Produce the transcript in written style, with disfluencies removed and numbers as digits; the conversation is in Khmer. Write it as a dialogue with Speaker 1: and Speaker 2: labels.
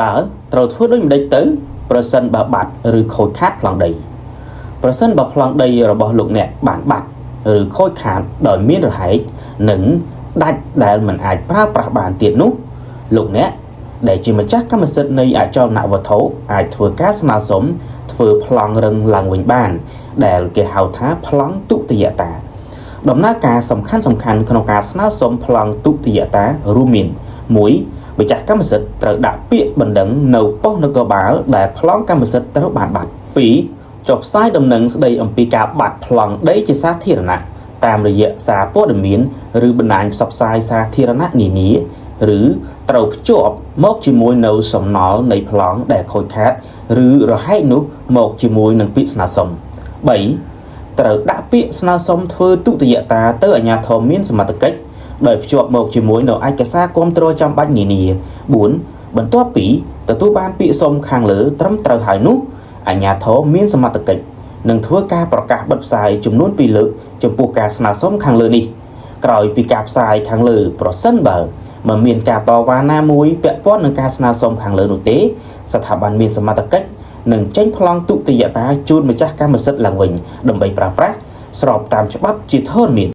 Speaker 1: តើត្រូវធ្វើដូចម្តេចទៅប្រសិនបើបាត់ឬខូចខាតប្លង់ដីប្រសិនបើប្លង់ដីរបស់លោកអ្នកបានបាត់ឬខូចខាតដោយមានរហែកនិងដាច់ដែលមិនអាចប្រើប្រាស់បានទៀតនោះលោកអ្នកដែលជាម្ចាស់កម្មសិទ្ធិនៃអចលនវត្ថុអាចធ្វើការស្នើសុំធ្វើប្លង់រឹងឡើងវិញបានដែលគេហៅថាប្លង់ទុតិយតាដំណើរការសំខាន់ក្នុងការស្នើសុំប្លង់ទុតិយតារួមមាន 1. ម្ចាស់កម្មសិទ្ធិត្រូវដាក់ពាក្យបណ្ដឹងនៅប៉ុស្តិ៍នគរបាលដែលប្លង់កម្មសិទ្ធិត្រូវបានបាត់ 2. ចុះផ្សាយដំណឹងស្តីអំពីការបាត់ប្លង់ដីជាសាធារណៈតាមរយៈសារព័ត៌មានឬបណ្ដាញផ្សព្វផ្សាយសាធារណៈនានាឬត្រូវភ្ជាប់មកជាមួយនៅសំណល់នៃប្លង់ដែលខូចខាតឬរហែកនោះមកជាមួយនឹងពាក្យស្នើសុំ 3. ត្រូវដាក់ពាក្យស្នើសុំធ្វើទុតិយតាទៅអាជ្ញាធរមានសមត្ថកិច្ចដោយភ្ជាប់មកជាមួយនៅឯកសារគាំទ្រចាំបាច់នានា 4. បន្ទាប់ពីទទួលបានពាក្យសុំខាងលើត្រឹមត្រូវហើយនោះអាជ្ញាធរមានសមត្ថកិច្ចនឹងធ្វើការប្រកាសបិទផ្សាយចំនួន 2 លើកចំពោះការស្នើសុំខាងលើនេះក្រោយពីការផ្សាយខាងលើប្រសិនបើមិនមានការតវ៉ាណាមួយពាក់ព័ន្ធនឹងការស្នើសុំខាងលើនោះទេស្ថាប័នមានសមត្ថកិច្ចនឹងចេញប្លង់ទុតិយតាជូនម្ចាស់កម្មសិទ្ធិឡើងវិញដើម្បីប្រើប្រាស់ស្របតាមច្បាប់ជាធរមាន